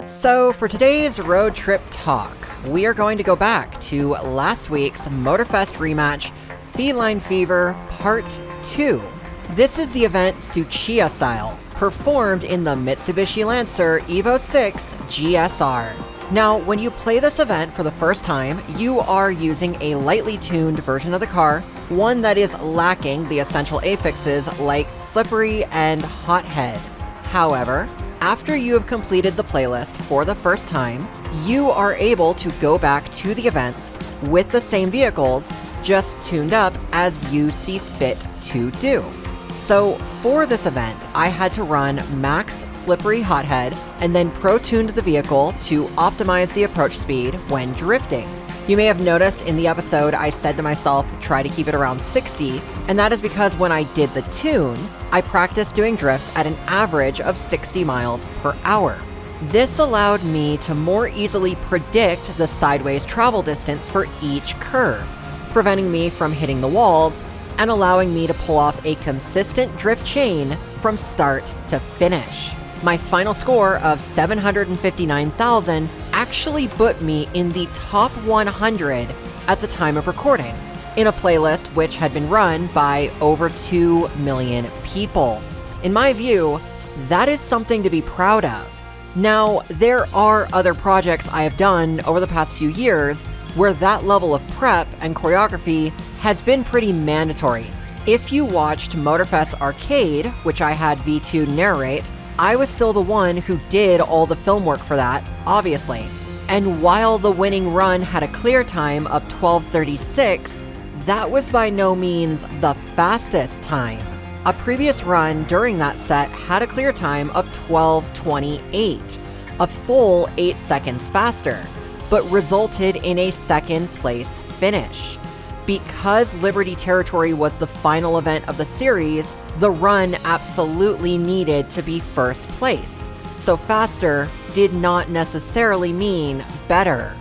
So for today's road trip talk, we are going to go back to last week's Motorfest rematch, Feline Fever Part 2. This is the event Tsuchiya style, performed in the Mitsubishi Lancer Evo 6 GSR. Now, when you play this event for the first time, you are using a lightly tuned version of the car, one that is lacking the essential affixes like slippery and hot head. However, after you have completed the playlist for the first time, you are able to go back to the events with the same vehicles, just tuned up as you see fit to do. So for this event, I had to run max slippery hothead and then pro-tuned the vehicle to optimize the approach speed when drifting. You may have noticed in the episode I said to myself, try to keep it around 60, and that is because when I did the tune, I practiced doing drifts at an average of 60 miles per hour. This allowed me to more easily predict the sideways travel distance for each curve, preventing me from hitting the walls and allowing me to pull off a consistent drift chain from start to finish. My final score of 759,000 actually put me in the top 100 at the time of recording, in a playlist which had been run by over 2 million people. In my view, that is something to be proud of. Now, there are other projects I have done over the past few years where that level of prep and choreography has been pretty mandatory. If you watched Motorfest Arcade, which I had V2 narrate, I was still the one who did all the film work for that, obviously. And while the winning run had a clear time of 12:36, that was by no means the fastest time. A previous run during that set had a clear time of 12:28, a full 8 seconds faster, but resulted in a second place finish. Because Liberty Territory was the final event of the series, the run absolutely needed to be first place, so faster did not necessarily mean better.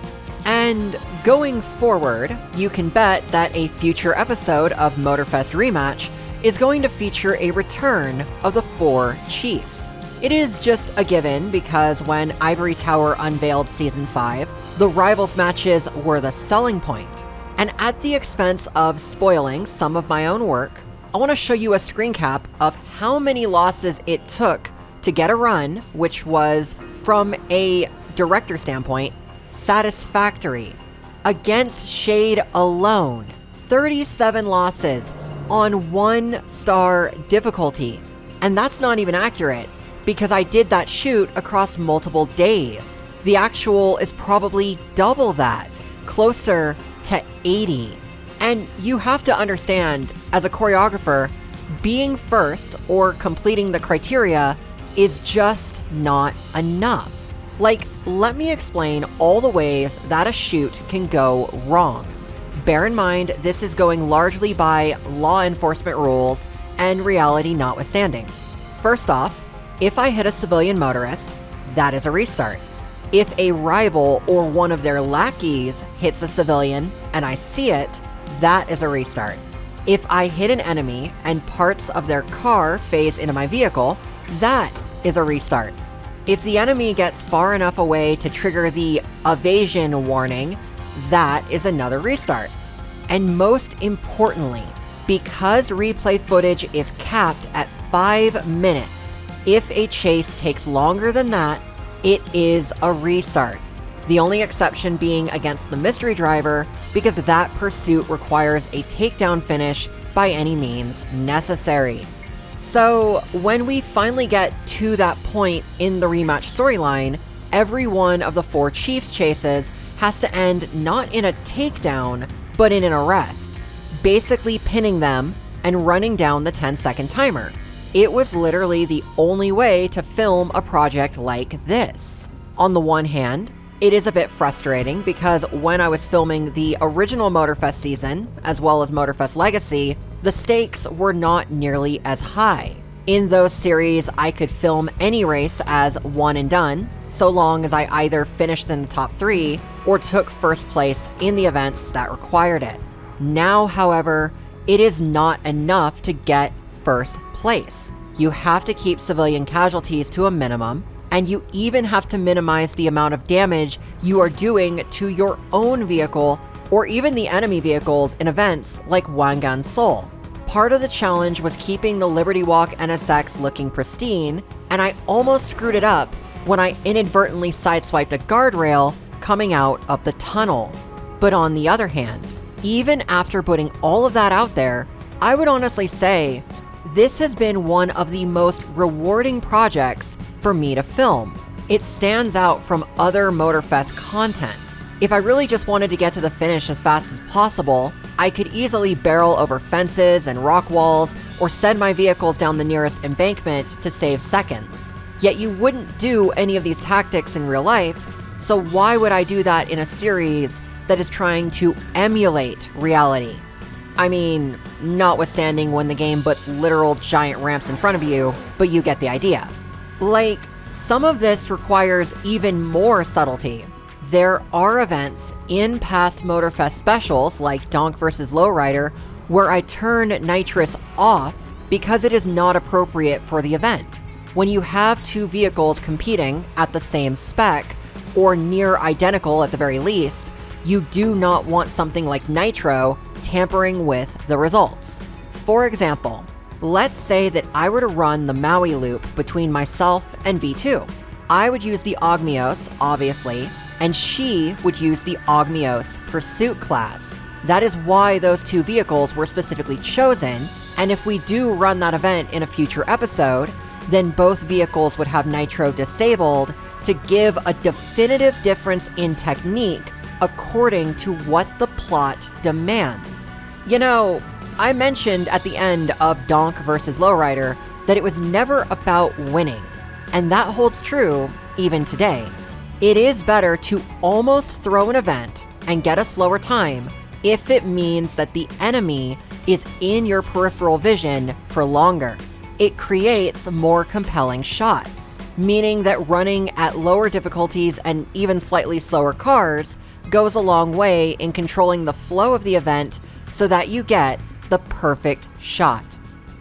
And going forward, you can bet that a future episode of Motorfest Rematch is going to feature a return of the 4 Chiefs. It is just a given because when Ivory Tower unveiled Season 5, the Rivals matches were the selling point. And at the expense of spoiling some of my own work, I want to show you a screen cap of how many losses it took to get a run, which was, from a director standpoint, satisfactory. Against Shade alone, 37 losses on 1-star difficulty. And that's not even accurate, because I did that shoot across multiple days. The actual is probably double that, closer to 80. And you have to understand, as a choreographer, being first or completing the criteria is just not enough. Like, let me explain all the ways that a shoot can go wrong. Bear in mind, this is going largely by law enforcement rules and reality notwithstanding. First off, if I hit a civilian motorist, that is a restart. If a rival or one of their lackeys hits a civilian and I see it, that is a restart. If I hit an enemy and parts of their car phase into my vehicle, that is a restart. If the enemy gets far enough away to trigger the evasion warning, that is another restart. And most importantly, because replay footage is capped at 5 minutes, if a chase takes longer than that, it is a restart. The only exception being against the mystery driver, because that pursuit requires a takedown finish by any means necessary. So when we finally get to that point in the rematch storyline, every one of the 4 Chiefs chases has to end not in a takedown, but in an arrest, basically pinning them and running down the 10-second timer. It was literally the only way to film a project like this. On the one hand, it is a bit frustrating because when I was filming the original Motorfest season, as well as Motorfest Legacy, the stakes were not nearly as high. In those series, I could film any race as one and done, so long as I either finished in the top 3 or took first place in the events that required it. Now, however, it is not enough to get first place. You have to keep civilian casualties to a minimum, and you even have to minimize the amount of damage you are doing to your own vehicle or even the enemy vehicles in events like Wangan Seoul. Part of the challenge was keeping the Liberty Walk NSX looking pristine, and I almost screwed it up when I inadvertently sideswiped a guardrail coming out of the tunnel. But on the other hand, even after putting all of that out there, I would honestly say this has been one of the most rewarding projects for me to film. It stands out from other Motorfest content. If I really just wanted to get to the finish as fast as possible, I could easily barrel over fences and rock walls or send my vehicles down the nearest embankment to save seconds. Yet you wouldn't do any of these tactics in real life, so why would I do that in a series that is trying to emulate reality? I mean, notwithstanding when the game puts literal giant ramps in front of you, but you get the idea. Like, some of this requires even more subtlety. There are events in past Motorfest specials, like Donk vs. Lowrider, where I turn nitrous off because it is not appropriate for the event. When you have two vehicles competing at the same spec, or near identical at the very least, you do not want something like nitro tampering with the results. For example, let's say that I were to run the Maui loop between myself and V2. I would use the Ogmios, obviously, and she would use the Ogmios Pursuit class. That is why those two vehicles were specifically chosen, and if we do run that event in a future episode, then both vehicles would have nitro disabled to give a definitive difference in technique according to what the plot demands. You know, I mentioned at the end of Donk vs. Lowrider that it was never about winning, and that holds true even today. It is better to almost throw an event and get a slower time if it means that the enemy is in your peripheral vision for longer. It creates more compelling shots, meaning that running at lower difficulties and even slightly slower cars goes a long way in controlling the flow of the event so that you get the perfect shot.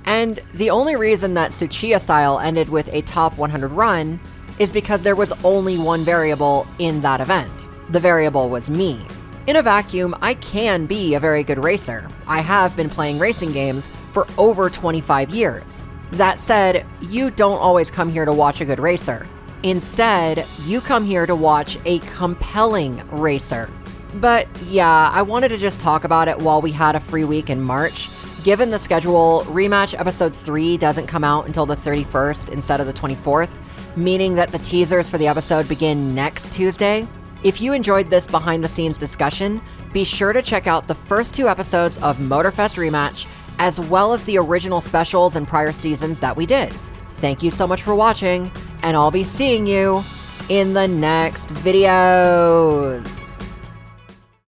And the only reason that Tsuchiya style ended with a top 100 run is because there was only one variable in that event. The variable was me. In a vacuum, I can be a very good racer. I have been playing racing games for over 25 years. That said, you don't always come here to watch a good racer. Instead, you come here to watch a compelling racer. But yeah, I wanted to just talk about it while we had a free week in March. Given the schedule, Rematch Episode 3 doesn't come out until the 31st instead of the 24th, meaning that the teasers for the episode begin next Tuesday. If you enjoyed this behind-the-scenes discussion, be sure to check out the first 2 episodes of Motorfest Rematch, as well as the original specials and prior seasons that we did. Thank you so much for watching, and I'll be seeing you in the next videos.